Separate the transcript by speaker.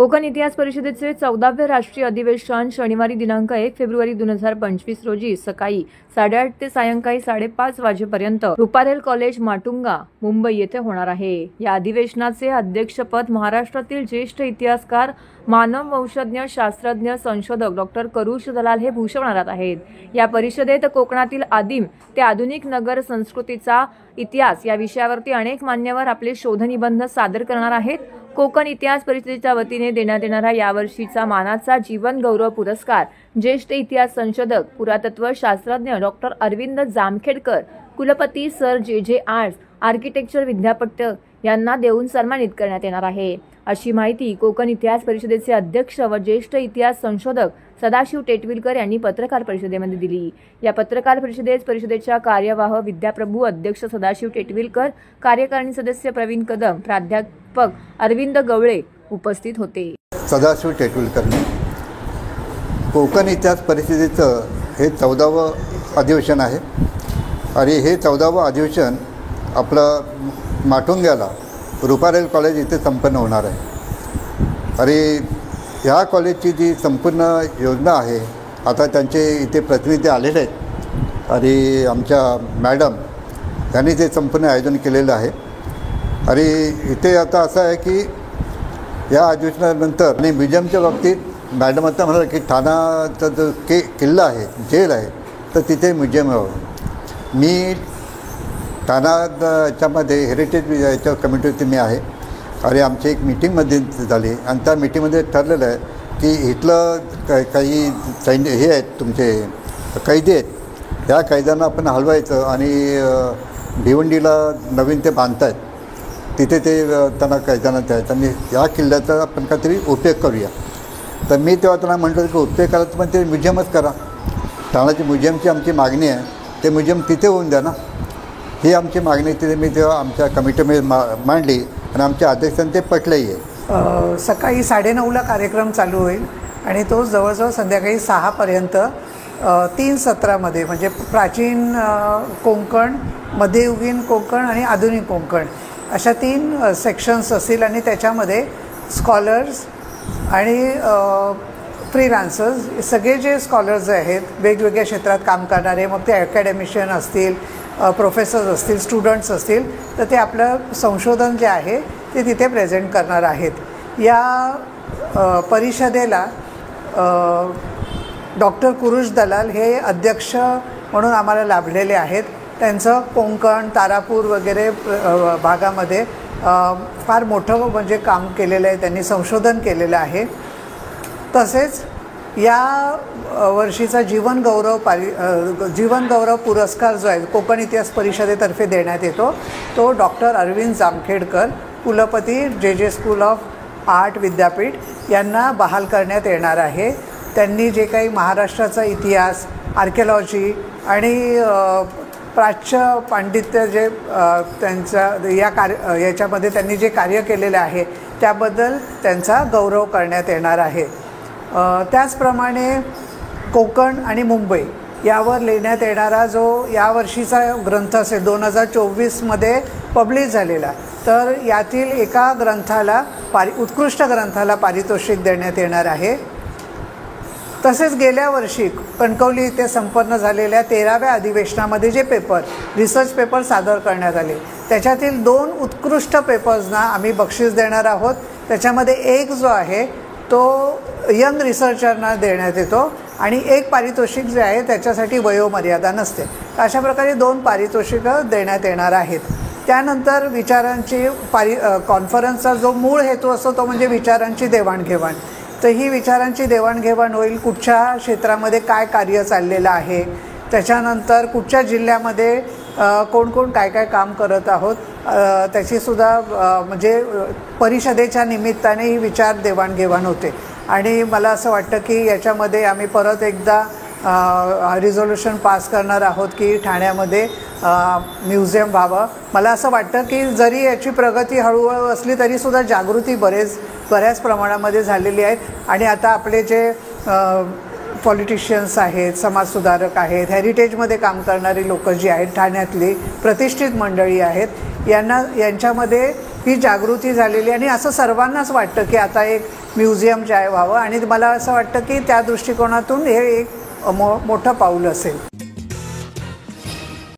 Speaker 1: कोकण इतिहास परिषदेचे 14वे राष्ट्रीय अधिवेशन शनिवारी दिनांक 1 फेब्रुवारी 2025 रोजी सकाळी 8:30 ते सायंकाळी 5:30 वाजेपर्यंत रुपारेल कॉलेज माटुंगा मुंबई येथे होणार आहे। या अधिवेशनाचे अध्यक्षपद महाराष्ट्रातील ज्येष्ठ इतिहासकार, मानववंशज्ञ, शास्त्रज्ञ, संशोधक डॉ. करुष दलाल हे भूषवणार आहेत। या परिषदेत कोकणातील आदिम ते आधुनिक नगर संस्कृतीचा इतिहास या विषयावरती अनेक मान्यवर आपले शोधनिबंध सादर करणार आहेत। कोकण इतिहास परिषदेच्या वतीने देण्यात येणारा यावर्षीचा मानाचा जीवन गौरव पुरस्कार ज्येष्ठ इतिहास संशोधक, पुरातत्व शास्त्रज्ञ डॉ. अरविंद जामखेडकर, कुलपती सर जे आर्ट्स आर्किटेक्चर विद्यापीठ यांना देऊन सन्मानित करण्यात येणार आहे, अशी माहिती कोकण इतिहास परिषदेचे अध्यक्ष व ज्येष्ठ इतिहास संशोधक सदाशिव टेटविलकर यांनी पत्रकार परिषदेमध्ये दिली। या पत्रकार परिषदेत परिषदेच्या कार्यवाह विद्याप्रभू अध्यक्ष सदाशिव टेटविलकर, कार्यकारिणी सदस्य प्रवीण कदम, प्राध्यापक अरविंद गवळे उपस्थित होते।
Speaker 2: सदाशिव टेटविलकरनी कोकण इतिहास परिषदेचं हे 14वं अधिवेशन आहे आणि हे 14वं अधिवेशन आपलं माटुंग्याला रुपारेल कॉलेज इथे संपन्न होणार आहे आणि ह्या कॉलेजची जी संपूर्ण योजना आहे, आता त्यांचे इथे प्रतिनिधी आलेले आहेत आणि आमच्या मॅडम यांनी ते संपूर्ण आयोजन केलेलं आहे आणि इथे आता असं आहे की या अधिवेशनानंतर आणि म्युझियमच्या बाबतीत मॅडम आता म्हणाल की ठाण्याचा जो किल्ला आहे, जेल आहे, तर तिथे म्युझियम हवं। मी ठाणा याच्यामध्ये हेरिटेज याच्या कमिटीवरती मी आहे आणि आमची एक मीटिंगमध्ये झाली आणि त्या मीटिंगमध्ये ठरलेलं आहे की इथलं काही सैन्य हे आहेत, तुमचे कैदी आहेत, त्या कैद्यांना आपण हलवायचं आणि भिवंडीला नवीन ते बांधतायत, तिथे ते त्यांना कैद्यांना द्यायचं आणि या किल्ल्याचा आपण काहीतरी उपयोग करूया। तर मी तेव्हा त्यांना म्हटलं की उपयोग करायचं पण ते म्युझियमच करा। ठाण्याची म्युझियमची आमची मागणी आहे, ते म्युझियम तिथे होऊन द्या ना, ही आमची मागणी तिथे मी तेव्हा आमच्या कमिटीमध्ये मांडली आणि आमच्या अध्यक्षांनी ते पटलंही आहे।
Speaker 3: सकाळी 9:30ला कार्यक्रम चालू होईल आणि तो जवळजवळ संध्याकाळी 6पर्यंत 3 सत्रामध्ये म्हणजे प्राचीन कोकण, मध्ययुगीन कोकण आणि आधुनिक कोकण अशा 3 सेक्शन्स असतील आणि त्याच्यामध्ये स्कॉलर्स आणि फ्रीलान्सर्स सगळे जे स्कॉलर्स आहेत वेगवेगळ्या क्षेत्रात काम करणारे, मग ते अकॅडमिशियन असतील, प्रोफेसर्स असतील, स्टुडंट्स असतील, तर ते आपलं संशोधन जे आहे ते तिथे प्रेझेंट करणार आहेत। या परिषदेला डॉ. करुष दलाल हे अध्यक्ष म्हणून आम्हाला लाभलेले आहेत। त्यांचं कोकण, तारापूर वगैरे भागामध्ये फार मोठं म्हणजे काम केलेलं आहे, त्यांनी संशोधन केलेलं आहे। तसेच या वर्षीचा जीवन गौरव पुरस्कार जो आहे कोकण इतिहास परिषदेतर्फे देण्यात येतो, तो डॉ. अरविंद जामखेडकर, कुलपती जे स्कूल ऑफ आर्ट विद्यापीठ यांना बहाल करण्यात येणार आहे। त्यांनी जे काही महाराष्ट्राचा इतिहास, आर्किओलॉजी आणि प्राच्य पांडित्य जे त्यांच्या याच्यामध्ये त्यांनी जे कार्य केलेलं आहे त्याबद्दल त्यांचा गौरव करण्यात येणार आहे। त्याचप्रमाणे कोकण आणि मुंबई यावर लिहिण्यात येणारा जो यावर्षीचा ग्रंथ असेल 2024मध्ये पब्लिश झालेला, तर यातील एका ग्रंथाला उत्कृष्ट ग्रंथाला पारितोषिक देण्यात येणार आहे। तसेच गेल्या वर्षी कणकवली इथे संपन्न झालेल्या 13व्या अधिवेशनामध्ये जे रिसर्च पेपर सादर करण्यात आले, त्याच्यातील 2 उत्कृष्ट पेपर्सना आम्ही बक्षीस देणार आहोत। त्याच्यामध्ये एक जो आहे तो यंग रिसर्चरना देण्यात येतो आणि एक पारितोषिक जे आहे त्याच्यासाठी वयोमर्यादा नसते। अशा प्रकारे 2 पारितोषिकं देण्यात येणार आहेत। त्यानंतर विचारांची कॉन्फरन्सचा जो मूळ हेतू असतो तो म्हणजे विचारांची देवाणघेवाण। तर ही विचारांची देवाणघेवाण होईल, कुठच्या क्षेत्रामध्ये काय कार्य चाललेलं आहे, त्याच्यानंतर कुठच्या जिल्ह्यामध्ये कोण काय काम करत आहोत, त्याचीसुद्धा म्हणजे परिषदेच्या निमित्ताने ही विचार देवाणघेवाण होते। आणि मला असं वाटतं की याच्यामध्ये आम्ही परत एकदा रिझोल्युशन पास करणार आहोत की ठाण्यामध्ये म्युझियम व्हावं। मला असं वाटतं की जरी याची प्रगती हळूहळू असली तरीसुद्धा जागृती बऱ्याच प्रमाणामध्ये झालेली आहे आणि आता आपले जे पॉलिटिशियन्स आहेत, समाजसुधारक आहेत, हेरिटेजमध्ये काम करणारी लोक जी आहेत, ठाण्यातली प्रतिष्ठित मंडळी आहेत, यांच्यामध्ये ही जागृती झालेली आणि असं सर्वांनाच वाटतं की आता एक म्युझियम चाय व्हावं आणि मला असं वाटतं की त्या दृष्टिकोनातून हे एक मोठं पाऊल असेल.